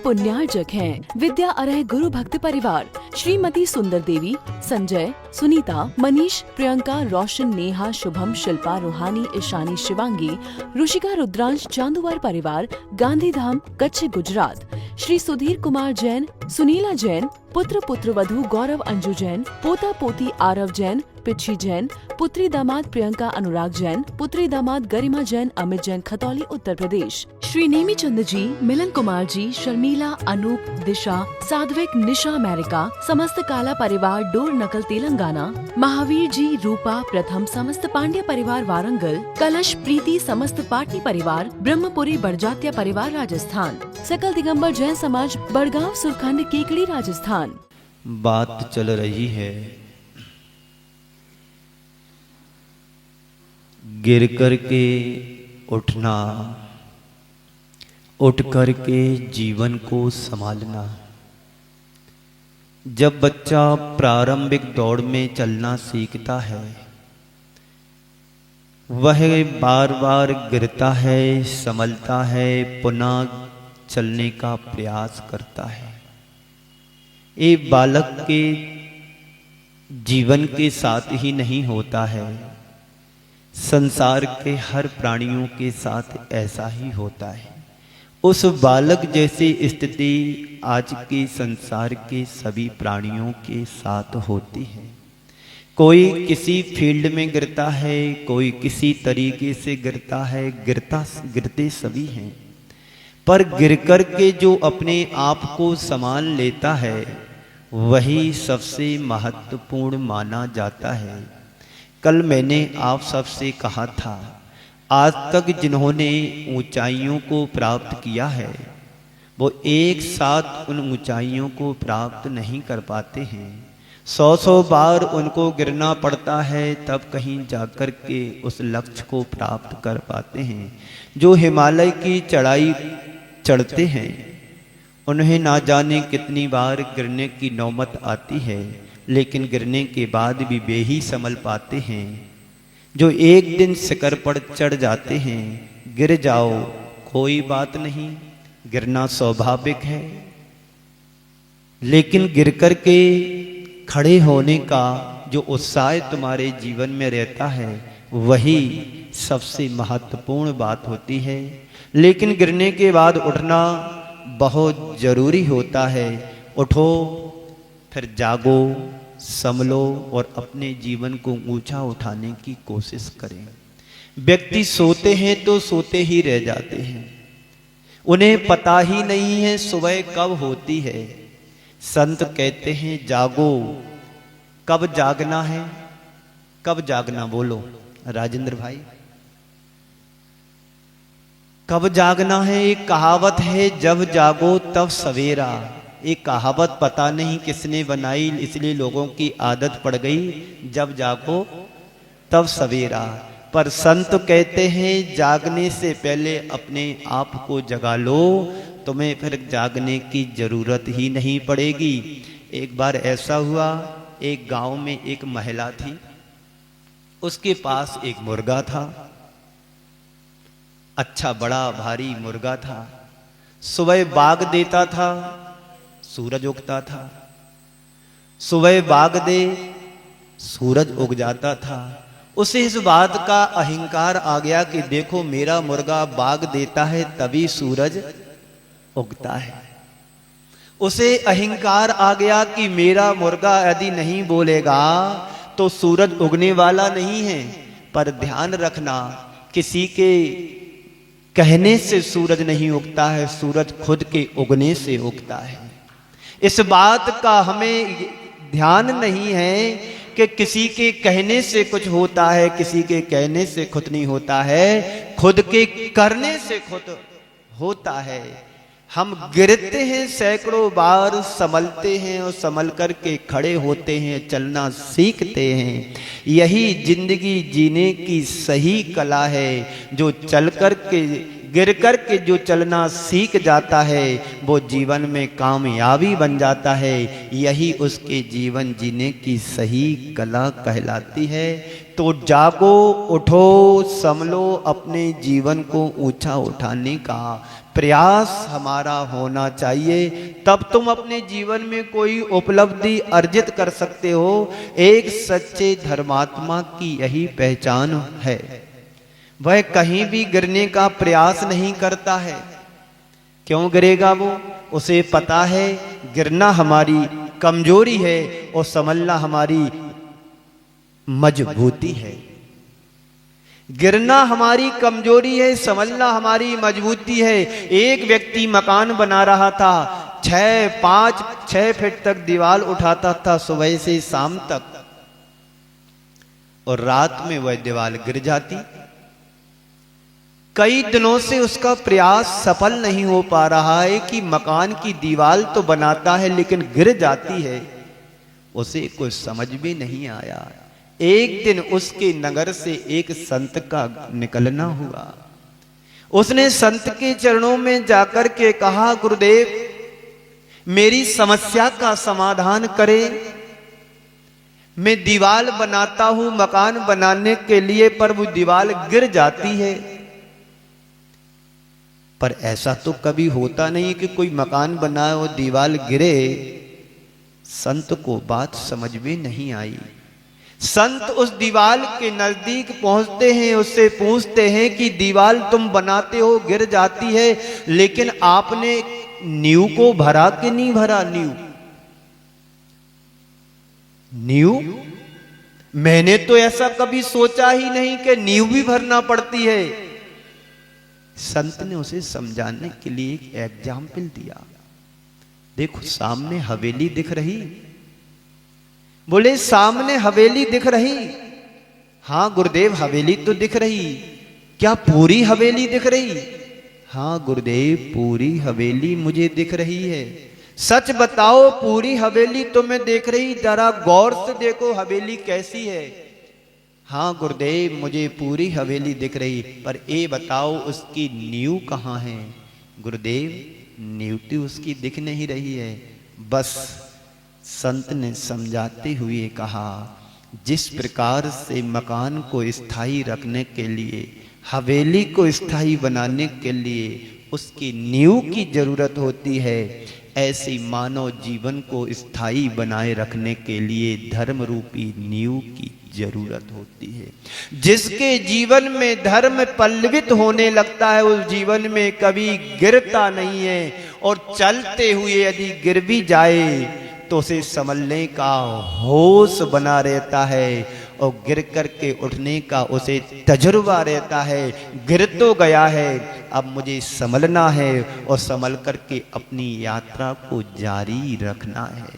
पुण्यार्जक हैं विद्या अरह गुरु भक्त परिवार श्रीमती सुंदर देवी, संजय, सुनीता, मनीष, प्रियंका, रोशन, नेहा, शुभम, शिल्पा, रूहानी, ईशानी, शिवांगी, ऋषिका, रुद्रांश, चांदुवार परिवार, गांधीधाम, कच्छ, गुजरात। श्री सुधीर कुमार जैन, सुनीला जैन, पुत्र पुत्रवधू गौरव अंजू जैन, पोता पोती आरव जैन, पिच्छी जैन, पुत्री दामाद प्रियंका अनुराग जैन, पुत्री दामाद गरिमा जैन, अमित जैन, खतौली, उत्तर प्रदेश। श्री नेमी चंद जी, मिलन कुमार जी, शर्मिला, अनूप, दिशा, साध्विक, निशा, अमेरिका, समस्त काला परिवार, डोर नकल, तेलंगाना। महावीर जी, रूपा, प्रथम, समस्त पांड्या परिवार, वारंगल। कलश, प्रीति, समस्त पाटनी परिवार, ब्रह्मपुरी बड़जात्या परिवार, राजस्थान। सकल दिगंबर जैन समाज, बड़गांव, सुरखंड, केकड़ी, राजस्थान। बात चल रही है गिर कर के उठना, उठ कर के जीवन को संभालना। जब बच्चा प्रारंभिक दौड़ में चलना सीखता है, वह बार बार गिरता है, संभलता है, पुनः चलने का प्रयास करता है। ये बालक के जीवन के साथ ही नहीं होता है, संसार के हर प्राणियों के साथ ऐसा ही होता है। उस बालक जैसी स्थिति आज के संसार के सभी प्राणियों के साथ होती है। कोई किसी फील्ड में गिरता है, कोई किसी तरीके से गिरता है, गिरते सभी हैं, पर गिर कर के जो अपने आप को संभाल लेता है वही सबसे महत्वपूर्ण माना जाता है। कल मैंने आप सबसे कहा था, आज तक जिन्होंने ऊंचाइयों को प्राप्त किया है वो एक साथ उन ऊंचाइयों को प्राप्त नहीं कर पाते हैं। 100 बार उनको गिरना पड़ता है तब कहीं जाकर के उस लक्ष्य को प्राप्त कर पाते हैं। जो हिमालय की चढ़ाई चढ़ते हैं उन्हें ना जाने कितनी बार गिरने की नौबत आती है, लेकिन गिरने के बाद भी वे ही संभल पाते हैं। जो एक दिन शिखर पर चढ़ जाते हैं, गिर जाओ कोई बात नहीं, गिरना स्वाभाविक है, लेकिन गिर कर के खड़े होने का जो उत्साह तुम्हारे जीवन में रहता है वही सबसे महत्वपूर्ण बात होती है। लेकिन गिरने के बाद उठना बहुत जरूरी होता है। उठो, फिर जागो, संभलो और अपने जीवन को ऊंचा उठाने की कोशिश करें। व्यक्ति सोते हैं तो सोते ही रह जाते हैं, उन्हें पता ही नहीं है सुबह कब होती है। संत कहते हैं जागो। कब जागना है, कब जागना बोलो राजेंद्र भाई, कब जागना है? एक कहावत है, जब जागो तब सवेरा। एक कहावत पता नहीं किसने बनाई, इसलिए लोगों की आदत पड़ गई जब जागो तब सवेरा। पर संत कहते हैं जागने से पहले अपने आप को जगा लो, तुम्हें फिर जागने की जरूरत ही नहीं पड़ेगी। एक बार ऐसा हुआ, एक गांव में एक महिला थी, उसके पास एक मुर्गा था, अच्छा बड़ा भारी मुर्गा था। सुबह बाग देता था, सूरज उगता था, सुबह बाग दे सूरज उग जाता था। उसे इस बात का अहंकार आ गया कि देखो मेरा मुर्गा बाग देता है तभी सूरज उगता है। उसे अहंकार आ गया कि मेरा मुर्गा यदि नहीं बोलेगा तो सूरज उगने वाला नहीं है। पर ध्यान रखना, किसी के कहने से सूरज नहीं उगता है, सूरज खुद के उगने से उगता है। इस बात का हमें ध्यान नहीं है कि किसी के कहने से कुछ होता है, किसी के कहने से खुद नहीं होता है, खुद के करने से खुद होता है। हम गिरते हैं सैकड़ों बार, संभलते हैं और संभल कर के खड़े होते हैं, चलना सीखते हैं। यही जिंदगी जीने की सही कला है। जो चल कर के गिर कर के जो चलना सीख जाता है वो जीवन में कामयाबी बन जाता है। यही उसके जीवन जीने की सही कला कहलाती है। तो जागो, उठो, संभलो, अपने जीवन को ऊंचा उठाने का प्रयास हमारा होना चाहिए। तब तुम अपने जीवन में कोई उपलब्धि अर्जित कर सकते हो। एक सच्चे धर्मात्मा की यही पहचान है, वह कहीं भी गिरने का प्रयास नहीं करता है। क्यों गिरेगा वो? उसे पता है गिरना हमारी कमजोरी है और संभलना हमारी मजबूती है। गिरना हमारी कमजोरी है, संभलना हमारी मजबूती है। एक व्यक्ति मकान बना रहा था, 6 फीट तक दीवार उठाता था सुबह से शाम तक, और रात में वह दीवार गिर जाती। कई दिनों से उसका प्रयास सफल नहीं हो पा रहा है कि मकान की दीवार तो बनाता है लेकिन गिर जाती है। उसे कुछ समझ में नहीं आया। एक दिन उसके नगर से एक संत का निकलना हुआ। उसने संत के चरणों में जाकर के कहा, गुरुदेव मेरी समस्या का समाधान करें। मैं दीवार बनाता हूं मकान बनाने के लिए, पर वो दीवार गिर जाती है। पर ऐसा तो कभी होता नहीं कि कोई मकान बनाए और दीवार गिरे। संत को बात समझ में नहीं आई। संत उस दीवार के नजदीक पहुंचते हैं, उससे पूछते हैं कि दीवार तुम बनाते हो गिर जाती है, लेकिन आपने नींव को भरा कि नहीं भरा? नींव मैंने तो ऐसा कभी सोचा ही नहीं कि नींव भी भरना पड़ती है। संत ने उसे समझाने के लिए एक एग्जाम्पल दिया। देखो सामने हवेली दिख रही? बोले सामने हवेली दिख रही? हाँ गुरुदेव हवेली तो दिख रही। क्या पूरी हवेली दिख रही? हाँ गुरुदेव पूरी हवेली मुझे दिख रही है। सच बताओ पूरी हवेली तो मैं देख रही, जरा गौर से देखो हवेली कैसी है। हाँ गुरुदेव मुझे पूरी हवेली दिख रही, पर ये बताओ उसकी नींव कहाँ है? गुरुदेव नींव तो उसकी दिख नहीं रही है। बस संत ने समझाते हुए कहा, जिस प्रकार से मकान को स्थायी रखने के लिए, हवेली को स्थायी बनाने के लिए उसकी नींव की जरूरत होती है, ऐसी मानव जीवन को स्थायी बनाए रखने के लिए धर्म रूपी नींव की जरूरत होती है। जिसके जीवन में धर्म पल्लवित होने लगता है उस जीवन में कभी गिरता नहीं है, और चलते हुए यदि गिर भी जाए तो उसे संभलने का होश बना रहता है, और गिर करके उठने का उसे तजुर्बा रहता है। गिर तो गया है, अब मुझे संभलना है और संभल करके अपनी यात्रा को जारी रखना है।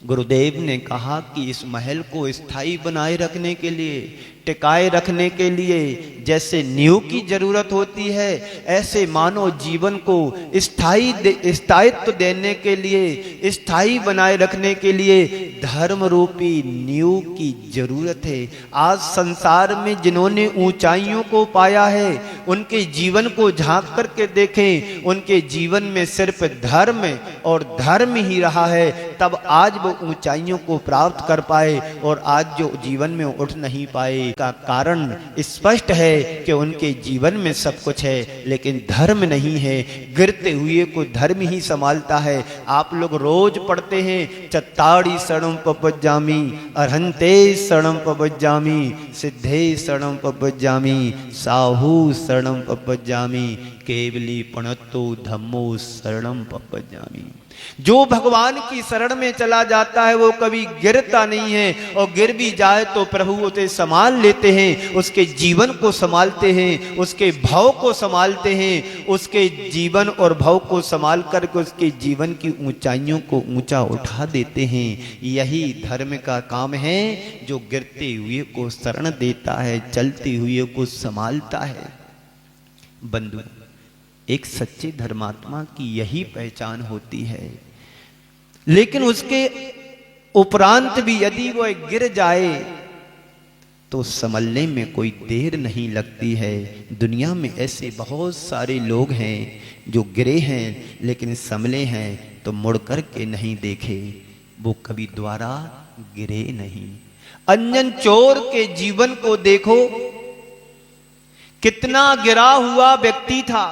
गुरुदेव ने कहा कि इस महल को स्थायी बनाए रखने के लिए, टिकाए रखने के लिए जैसे नींव की जरूरत होती है, ऐसे मानव जीवन को स्थायित्व देने के लिए, स्थायी बनाए रखने के लिए धर्म रूपी नींव की जरूरत है। आज संसार में जिन्होंने ऊंचाइयों को पाया है, उनके जीवन को झांक करके देखें, उनके जीवन में सिर्फ धर्म और धर्म ही रहा है, तब आज वो ऊंचाइयों को प्राप्त कर पाए। और आज जो जीवन में उठ नहीं पाए का कारण स्पष्ट है कि उनके जीवन में सब कुछ है लेकिन धर्म नहीं है। गिरते हुए को धर्म ही संभालता है। आप लोग रोज पढ़ते हैं, चत्ताड़ी शरणम पपज्जामि, अरहंते शरणम पपज्जामि, सिद्धे शरणम पपज्जामि, साहू शरणम पपज्जामि, केवली पणत्तो धम्मो शरणम पपज्जामि। जो भगवान की शरण में चला जाता है वो कभी गिरता नहीं है, और गिर भी जाए तो प्रभु उसे संभाल लेते हैं, उसके जीवन को संभालते हैं, उसके भाव को संभालते हैं, उसके जीवन और भाव को संभाल करके उसके जीवन की ऊंचाइयों को ऊंचा उठा देते हैं। यही धर्म का काम है, जो गिरते हुए को शरण देता है, चलते हुए को संभालता है। बंधु, एक सच्चे धर्मात्मा की यही पहचान होती है। लेकिन उसके उपरांत भी यदि वो गिर जाए तो संभलने में कोई देर नहीं लगती है। दुनिया में ऐसे बहुत सारे लोग हैं जो गिरे हैं लेकिन संभले हैं तो मुड़ कर के नहीं देखे, वो कभी दोबारा गिरे नहीं। अंजन चोर के जीवन को देखो, कितना गिरा हुआ व्यक्ति था।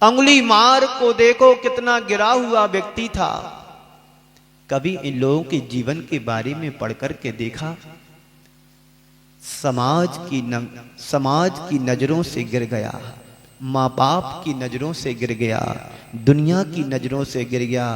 अंगुली मार को देखो, कितना गिरा हुआ व्यक्ति था। कभी इन लोगों के जीवन के बारे में पढ़कर के देखा? समाज की नजरों से गिर गया, माँ बाप की नजरों से गिर गया, दुनिया की नजरों से गिर गया।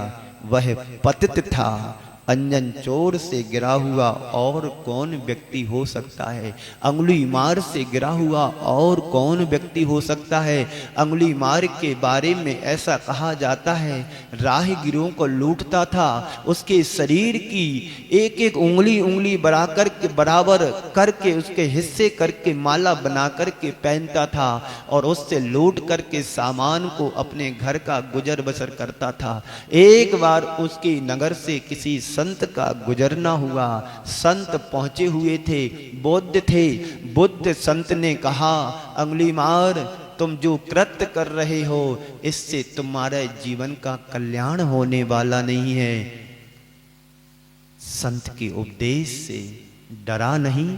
वह पतित था, अंजन चोर से गिरा हुआ और कौन व्यक्ति हो सकता है? अंगुली मार से गिरा हुआ और कौन व्यक्ति हो सकता है? अंगुली मार के बारे में ऐसा कहा जाता है, राहगीरों को लूटता था, उसके शरीर की एक एक उंगली बराबर करके उसके हिस्से करके माला बना करके पहनता था और उससे लूट करके सामान को अपने घर का गुजर बसर करता था। एक बार उसके नगर से किसी संत का गुजरना हुआ। संत पहुंचे हुए थे, बौद्ध थे। बुद्ध संत ने कहा, अंगुली मार, तुम जो कृत्य कर रहे हो इससे तुम्हारे जीवन का कल्याण होने वाला नहीं है। संत के उपदेश से डरा नहीं,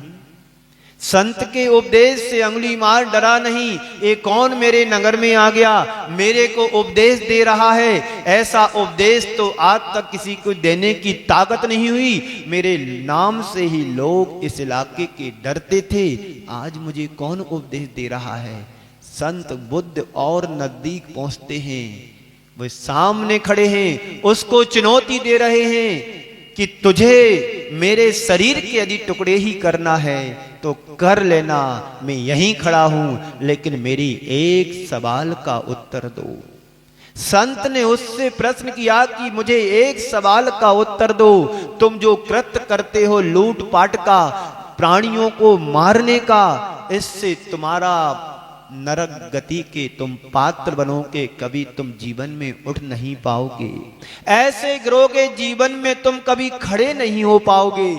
संत के उपदेश से अंगुली मार डरा नहीं। ये कौन मेरे नगर में आ गया, मेरे को उपदेश दे रहा है? ऐसा उपदेश तो आज तक किसी को देने की ताकत नहीं हुई। मेरे नाम से ही लोग इस इलाके के डरते थे, आज मुझे कौन उपदेश दे रहा है? संत बुद्ध और नजदीक पहुंचते हैं, वे सामने खड़े हैं, उसको चुनौती दे रहे हैं कि तुझे मेरे शरीर के यदि टुकड़े ही करना है तो कर लेना, मैं यहीं खड़ा हूं, लेकिन मेरी एक सवाल का उत्तर दो। संत ने उससे प्रश्न किया कि मुझे एक सवाल का उत्तर दो, तुम जो कृत्य करते हो लूट पाट का, प्राणियों को मारने का, इससे तुम्हारा नरक गति के तुम पात्र बनोगे, कभी तुम जीवन में उठ नहीं पाओगे, ऐसे गिरोगे जीवन में तुम कभी खड़े नहीं हो पाओगे।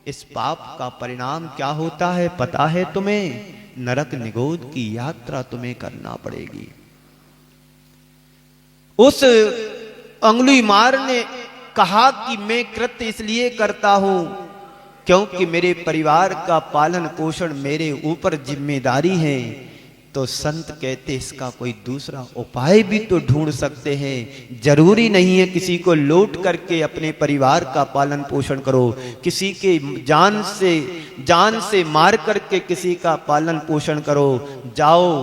इस पाप का परिणाम क्या होता है पता है तुम्हें? नरक निगोद की यात्रा तुम्हें करना पड़ेगी। उस अंगुली मार ने कहा कि मैं कृत्य इसलिए करता हूं क्योंकि मेरे परिवार का पालन पोषण मेरे ऊपर जिम्मेदारी है। तो संत कहते इसका कोई दूसरा उपाय भी तो ढूंढ सकते हैं। जरूरी नहीं है किसी को लूट करके अपने परिवार का पालन पोषण करो, किसी के जान से मार करके किसी का पालन पोषण करो। जाओ,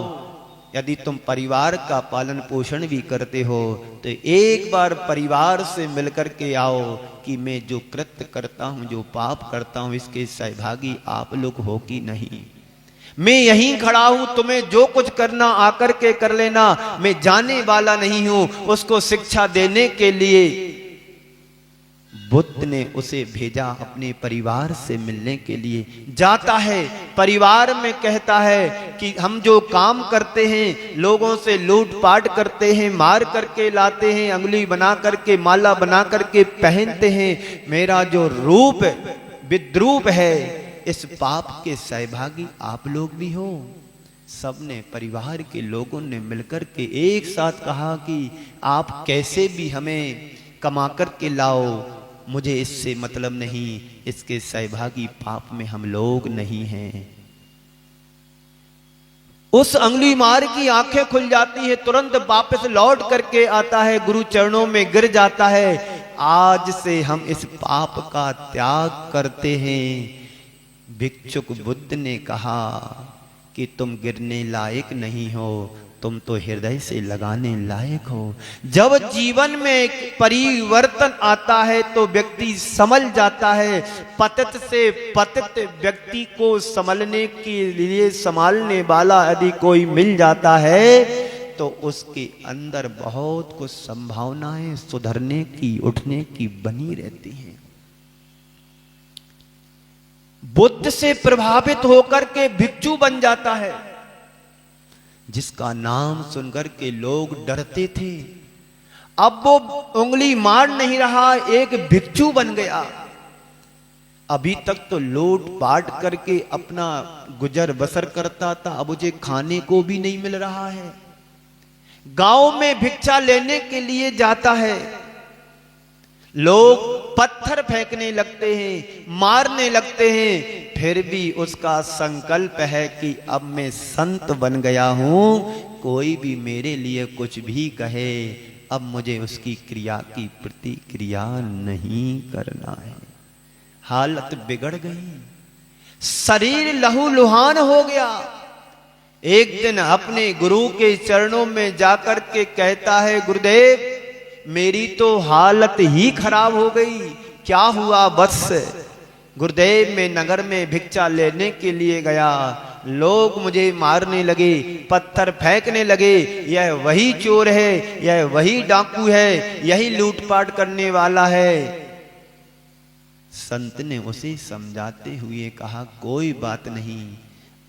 यदि तुम परिवार का पालन पोषण भी करते हो तो एक बार परिवार से मिलकर के आओ कि मैं जो कृत्य करता हूं, जो पाप करता हूं, इसके सहभागी आप लोग हो कि नहीं। मैं यहीं खड़ा हूं, तुम्हें जो कुछ करना आकर के कर लेना, मैं जाने वाला नहीं हूं। उसको शिक्षा देने के लिए बुद्ध ने उसे भेजा अपने परिवार से मिलने के लिए। जाता है परिवार में, कहता है कि हम जो काम करते हैं, लोगों से लूट पाट करते हैं, मार करके लाते हैं, अंगुली बना करके माला बना करके पहनते हैं, मेरा जो रूप विद्रूप है, इस पाप के सहभागी आप लोग भी हो। सबने, परिवार के लोगों ने मिलकर के एक साथ कहा कि आप कैसे भी हमें कमा कर के लाओ, मुझे इससे मतलब नहीं, इसके सहभागी पाप में हम लोग नहीं हैं। उस अंगुली मार की आंखें खुल जाती है, तुरंत वापस लौट करके आता है, गुरु चरणों में गिर जाता है। आज से हम इस पाप का त्याग करते हैं। भिक्षुक बुद्ध ने कहा कि तुम गिरने लायक नहीं हो, तुम तो हृदय से लगाने लायक हो। जब जीवन में परिवर्तन आता है तो व्यक्ति संभल जाता है। पतित से पतित व्यक्ति को संभलने के लिए संभालने वाला यदि कोई मिल जाता है तो उसके अंदर बहुत कुछ संभावनाएं सुधरने की, उठने की बनी रहती हैं। बुद्ध से प्रभावित होकर के भिक्षु बन जाता है, जिसका नाम सुनकर के लोग डरते थे। अब वो उंगली मार नहीं रहा, एक भिक्षु बन गया। अभी तक तो लूट पाट करके अपना गुजर बसर करता था, अब मुझे खाने को भी नहीं मिल रहा है। गांव में भिक्षा लेने के लिए जाता है, लोग पत्थर फेंकने लगते हैं, मारने लगते हैं, फिर भी उसका संकल्प है कि अब मैं संत बन गया हूं, कोई भी मेरे लिए कुछ भी कहे, अब मुझे उसकी क्रिया की प्रतिक्रिया नहीं करना है। हालत बिगड़ गई, शरीर लहूलुहान हो गया। एक दिन अपने गुरु के चरणों में जाकर के कहता है, गुरुदेव मेरी तो हालत ही खराब हो गई, क्या हुआ वत्स? गुरुदेव मैं नगर में भिक्षा लेने के लिए गया, लोग मुझे मारने लगे, पत्थर फेंकने लगे, यह वही चोर है, यह वही डाकू है, यही लूटपाट करने वाला है। संत ने उसे समझाते हुए कहा, कोई बात नहीं,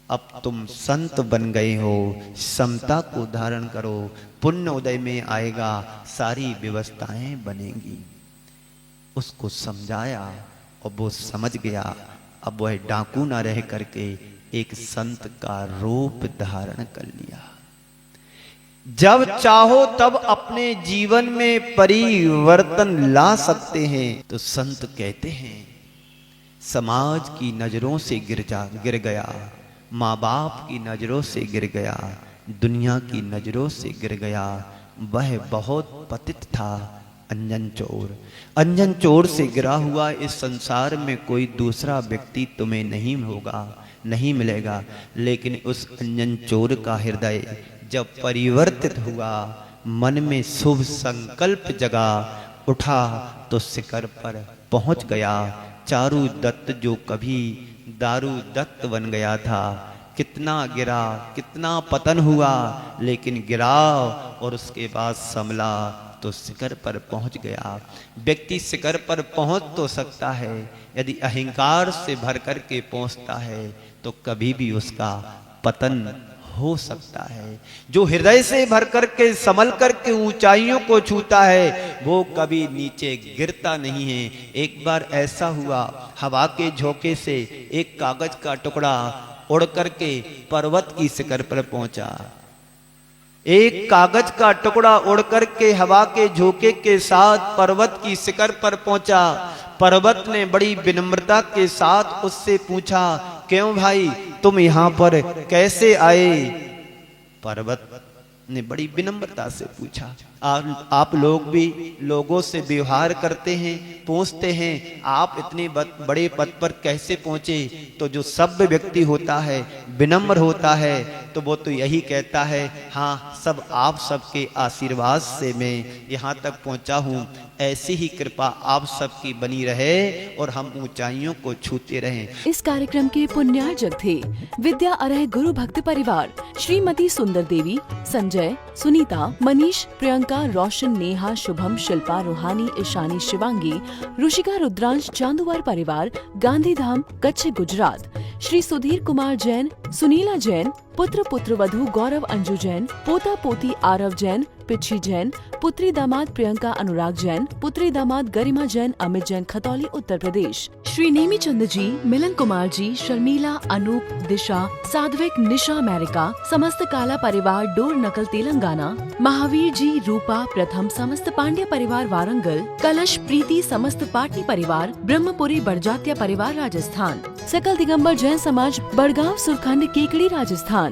अब तुम संत बन गए हो, समता को धारण करो, पुण्य उदय में आएगा, सारी व्यवस्थाएं बनेंगी। उसको समझाया और वो समझ गया। अब वह डाकू ना रह करके एक संत का रूप धारण कर लिया। जब चाहो तब अपने जीवन में परिवर्तन ला सकते हैं। तो संत कहते हैं, समाज की नजरों से गिर गया, माँ बाप की नजरों से गिर गया, दुनिया की नजरों से गिर गया, वह बहुत पतित था, अंजन चोर। अंजन चोर से गिरा हुआ इस संसार में कोई दूसरा व्यक्ति तुम्हें नहीं होगा, नहीं मिलेगा। लेकिन उस अंजन चोर का हृदय जब परिवर्तित हुआ, मन में शुभ संकल्प जगा, उठा तो शिखर पर पहुंच गया। चारू दत्त जो कभी दारू दत्त बन गया था, कितना गिरा, कितना पतन हुआ, लेकिन गिरा और उसके बाद संभला तो शिखर पर पहुंच गया। व्यक्ति शिखर पर पहुंच तो सकता है, यदि अहंकार से भर कर के पहुंचता है तो कभी भी उसका पतन हो सकता है। जो हृदय से भर कर के संभल कर के ऊंचाइयों को छूता है, वो कभी नीचे गिरता नहीं है। एक बार ऐसा हुआ, हवा के झोंके से एक कागज का टुकड़ा उड़ करके पर्वत की शिखर पर पहुंचा। एक कागज का टुकड़ा उड़ करके हवा के झोंके के साथ पर्वत की शिखर पर पहुंचा। पर्वत ने बड़ी विनम्रता के साथ उससे पूछा, क्यों भाई तुम यहां पर कैसे आए? पर्वत ने बड़ी विनम्रता से पूछा। आप लोग भी लोगों से व्यवहार करते हैं, पूछते हैं, आप इतने बड़े पद पर कैसे पहुंचे? तो जो सभ्य व्यक्ति होता है, विनम्र होता है, तो वो तो यही कहता है, हाँ सब आप सबके आशीर्वाद से मैं यहाँ तक पहुँचा हूँ। ऐसी ही कृपा आप सबकी बनी रहे और हम ऊंचाइयों को छूते रहें। इस कार्यक्रम के पुण्यार्जक थे विद्या अरह गुरु भक्त परिवार, श्रीमती सुंदर देवी, संजय, सुनीता, मनीष, प्रियंका, रोशन, नेहा, शुभम, शिल्पा, रूहानी, ईशानी, शिवांगी, रुशिका, रुद्रांश, चांदुवार परिवार, गांधीधाम, कच्छ, गुजरात। श्री सुधीर कुमार जैन, सुनीला जैन, पुत्र पुत्रवधू गौरव अंजू जैन, पोता पोती आरव जैन, पिच्छी जैन, पुत्री दामाद प्रियंका अनुराग जैन, पुत्री दामाद गरिमा जैन, अमित जैन, खतौली, उत्तर प्रदेश। श्री नेमी चंद जी, मिलन कुमार जी, शर्मिला, अनूप, दिशा, साध्विक, निशा, अमेरिका, समस्त काला परिवार, डोर नकल, तेलंगाना। महावीर जी, रूपा, प्रथम, समस्त पांड्या परिवार, वारंगल। कलश, प्रीति, समस्त पाटनी परिवार, ब्रह्मपुरी बड़जात्या परिवार, राजस्थान। सकल दिगंबर जैन समाज, बड़गांव, सुरखंड, केकड़ी, राजस्थान।